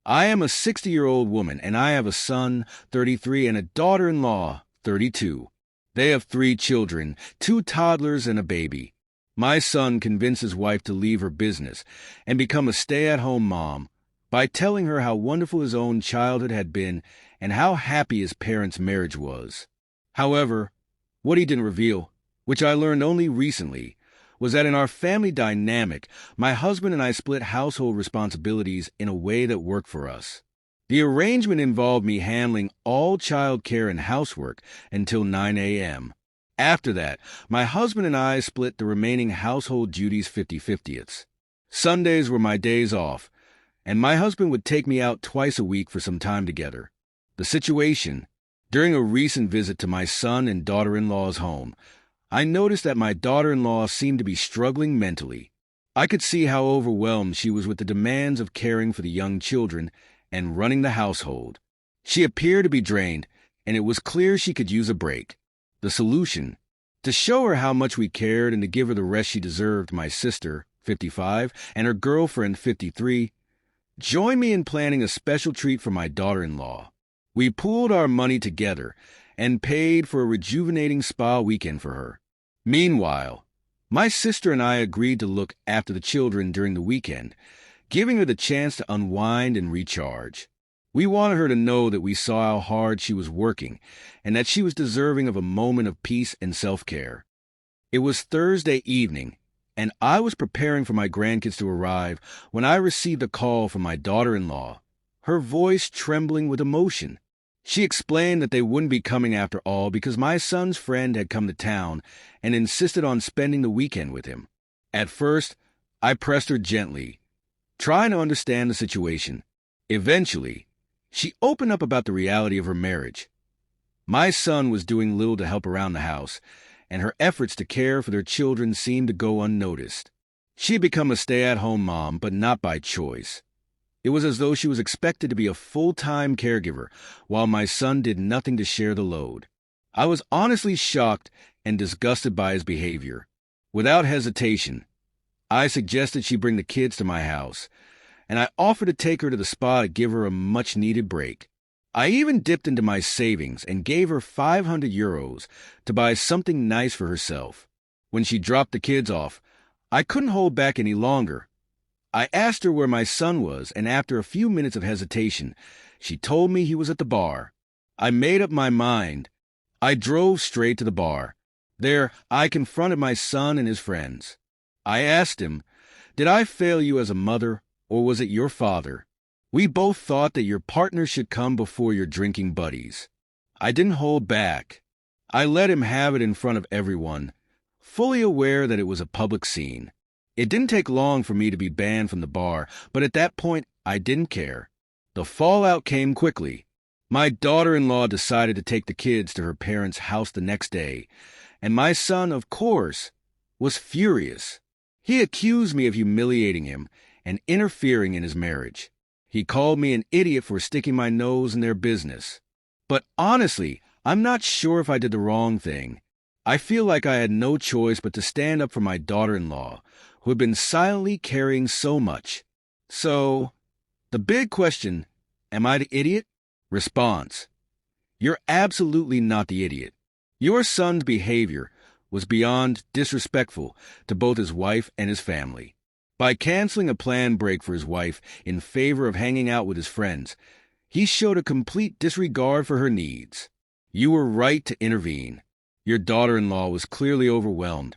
I am a 60-year-old woman, and I have a son, 33, and a daughter-in-law, 32. They have 3 children, 2 toddlers and a baby. My son convinced his wife to leave her business and become a stay-at-home mom by telling her how wonderful his own childhood had been and how happy his parents' marriage was. However, what he didn't reveal, which I learned only recently, was that in our family dynamic, my husband and I split household responsibilities in a way that worked for us. The arrangement involved me handling all child care and housework until 9 a.m. After that, my husband and I split the remaining household duties 50-50. Sundays were my days off, and my husband would take me out twice a week for some time together. The situation, during a recent visit to my son and daughter-in-law's home, I noticed that my daughter-in-law seemed to be struggling mentally. I could see how overwhelmed she was with the demands of caring for the young children and running the household. She appeared to be drained, and it was clear she could use a break. The solution, to show her how much we cared and to give her the rest she deserved, my sister, 55, and her girlfriend, 53, joined me in planning a special treat for my daughter-in-law. We pooled our money together and paid for a rejuvenating spa weekend for her. Meanwhile, my sister and I agreed to look after the children during the weekend, giving her the chance to unwind and recharge. We wanted her to know that we saw how hard she was working and that she was deserving of a moment of peace and self-care. It was Thursday evening, and I was preparing for my grandkids to arrive when I received a call from my daughter-in-law, her voice trembling with emotion. She explained that they wouldn't be coming after all because my son's friend had come to town and insisted on spending the weekend with him. At first, I pressed her gently, trying to understand the situation. Eventually, she opened up about the reality of her marriage. My son was doing little to help around the house, and her efforts to care for their children seemed to go unnoticed. She had become a stay-at-home mom, but not by choice. It was as though she was expected to be a full-time caregiver, while my son did nothing to share the load. I was honestly shocked and disgusted by his behavior. Without hesitation, I suggested she bring the kids to my house, and I offered to take her to the spa to give her a much-needed break. I even dipped into my savings and gave her 500 euros to buy something nice for herself. When she dropped the kids off, I couldn't hold back any longer. I asked her where my son was, and after a few minutes of hesitation, she told me he was at the bar. I made up my mind. I drove straight to the bar. There, I confronted my son and his friends. I asked him, "Did I fail you as a mother, or was it your father? We both thought that your partner should come before your drinking buddies." I didn't hold back. I let him have it in front of everyone, fully aware that it was a public scene. It didn't take long for me to be banned from the bar, but at that point, I didn't care. The fallout came quickly. My daughter-in-law decided to take the kids to her parents' house the next day, and my son, of course, was furious. He accused me of humiliating him and interfering in his marriage. He called me an idiot for sticking my nose in their business. But honestly, I'm not sure if I did the wrong thing. I feel like I had no choice but to stand up for my daughter-in-law, who had been silently carrying so much. So, the big question, am I the idiot? Response: you're absolutely not the idiot. Your son's behavior was beyond disrespectful to both his wife and his family. By canceling a planned break for his wife in favor of hanging out with his friends, he showed a complete disregard for her needs. You were right to intervene. Your daughter-in-law was clearly overwhelmed,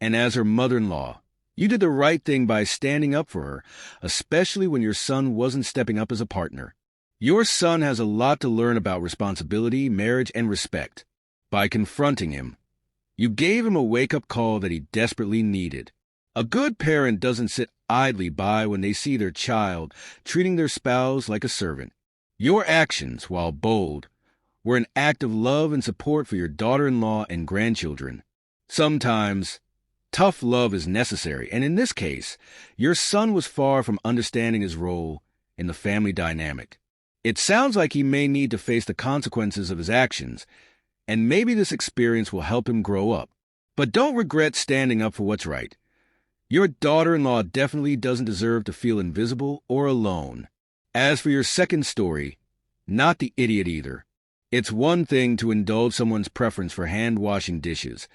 and as her mother-in-law, you did the right thing by standing up for her, especially when your son wasn't stepping up as a partner. Your son has a lot to learn about responsibility, marriage, and respect. By confronting him, you gave him a wake-up call that he desperately needed. A good parent doesn't sit idly by when they see their child treating their spouse like a servant. Your actions, while bold, were an act of love and support for your daughter-in-law and grandchildren. Sometimes, tough love is necessary, and in this case, your son was far from understanding his role in the family dynamic. It sounds like he may need to face the consequences of his actions, and maybe this experience will help him grow up. But don't regret standing up for what's right. Your daughter-in-law definitely doesn't deserve to feel invisible or alone. As for your second story, not the idiot either. It's one thing to indulge someone's preference for hand-washing dishes,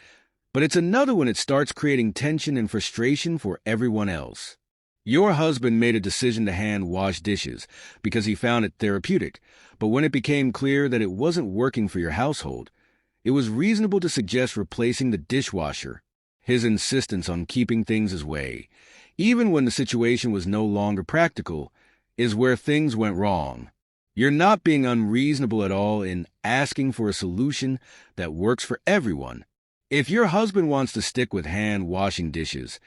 but it's another when it starts creating tension and frustration for everyone else. Your husband made a decision to hand-wash dishes because he found it therapeutic, but when it became clear that it wasn't working for your household, it was reasonable to suggest replacing the dishwasher. His insistence on keeping things his way, even when the situation was no longer practical, is where things went wrong. You're not being unreasonable at all in asking for a solution that works for everyone. If your husband wants to stick with hand-washing dishes,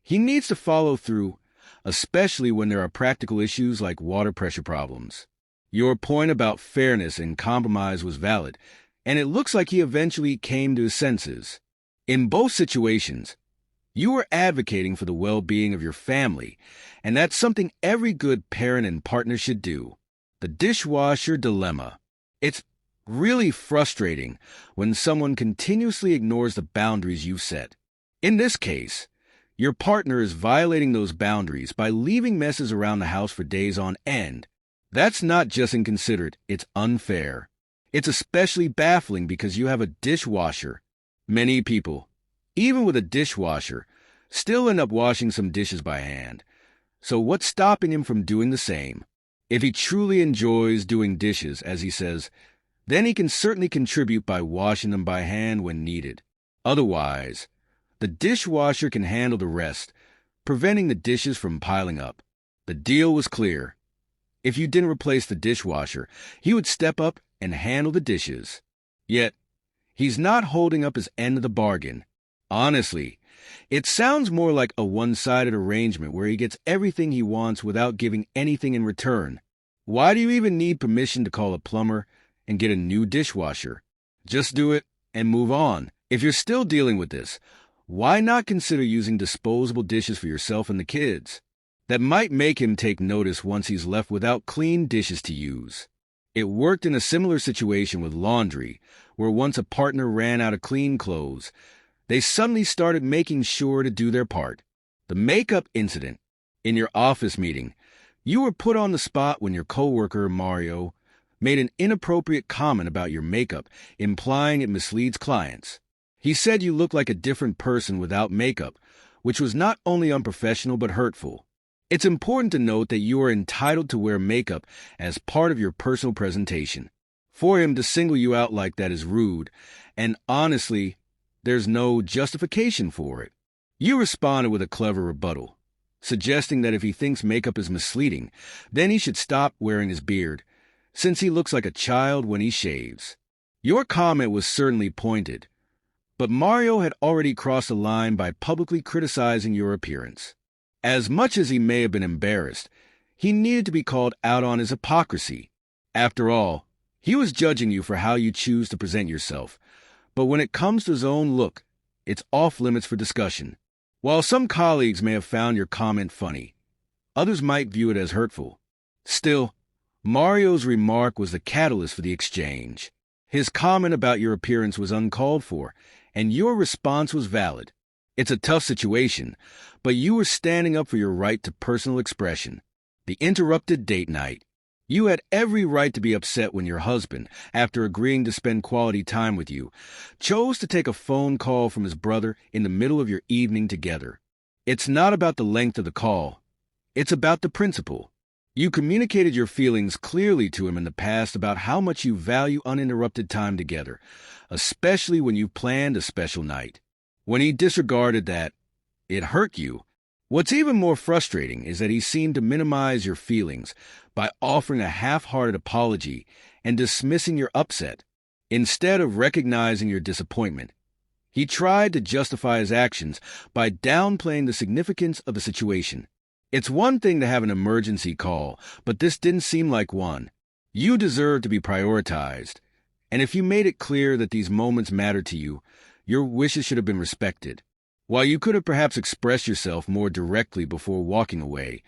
he needs to follow through, especially when there are practical issues like water pressure problems. Your point about fairness and compromise was valid, and it looks like he eventually came to his senses. In both situations, you are advocating for the well-being of your family, and that's something every good parent and partner should do. The dishwasher dilemma. It's really frustrating when someone continuously ignores the boundaries you've set. In this case, your partner is violating those boundaries by leaving messes around the house for days on end. That's not just inconsiderate, it's unfair. It's especially baffling because you have a dishwasher. Many people, even with a dishwasher, still end up washing some dishes by hand. So what's stopping him from doing the same? If he truly enjoys doing dishes, as he says, then he can certainly contribute by washing them by hand when needed. Otherwise, the dishwasher can handle the rest, preventing the dishes from piling up. The deal was clear. If you didn't replace the dishwasher, he would step up and handle the dishes. Yet, he's not holding up his end of the bargain. Honestly, it sounds more like a one-sided arrangement where he gets everything he wants without giving anything in return. Why do you even need permission to call a plumber and get a new dishwasher? Just do it and move on. If you're still dealing with this, why not consider using disposable dishes for yourself and the kids? That might make him take notice once he's left without clean dishes to use. It worked in a similar situation with laundry, where once a partner ran out of clean clothes, they suddenly started making sure to do their part. The makeup incident. In your office meeting, you were put on the spot when your coworker, Mario, made an inappropriate comment about your makeup, implying it misleads clients. He said you looked like a different person without makeup, which was not only unprofessional but hurtful. It's important to note that you are entitled to wear makeup as part of your personal presentation. For him to single you out like that is rude, and honestly, there's no justification for it. You responded with a clever rebuttal, suggesting that if he thinks makeup is misleading, then he should stop wearing his beard, since he looks like a child when he shaves. Your comment was certainly pointed, but Mario had already crossed the line by publicly criticizing your appearance. As much as he may have been embarrassed, he needed to be called out on his hypocrisy. After all, he was judging you for how you choose to present yourself, but when it comes to his own look, it's off limits for discussion. While some colleagues may have found your comment funny, others might view it as hurtful. Still, Mario's remark was the catalyst for the exchange. His comment about your appearance was uncalled for, and your response was valid. It's a tough situation, but you were standing up for your right to personal expression. The interrupted date night. You had every right to be upset when your husband, after agreeing to spend quality time with you, chose to take a phone call from his brother in the middle of your evening together. It's not about the length of the call. It's about the principle. You communicated your feelings clearly to him in the past about how much you value uninterrupted time together, especially when you planned a special night. When he disregarded that, it hurt you. What's even more frustrating is that he seemed to minimize your feelings by offering a half-hearted apology and dismissing your upset. Instead of recognizing your disappointment, he tried to justify his actions by downplaying the significance of the situation. It's one thing to have an emergency call, but this didn't seem like one. You deserve to be prioritized, and if you made it clear that these moments mattered to you, your wishes should have been respected. While you could have perhaps expressed yourself more directly before walking away,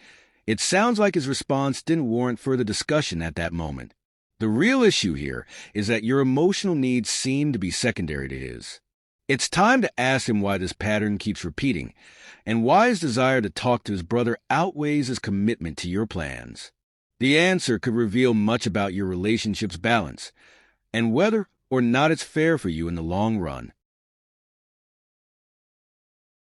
it sounds like his response didn't warrant further discussion at that moment. The real issue here is that your emotional needs seem to be secondary to his. It's time to ask him why this pattern keeps repeating, and why his desire to talk to his brother outweighs his commitment to your plans. The answer could reveal much about your relationship's balance and whether or not it's fair for you in the long run.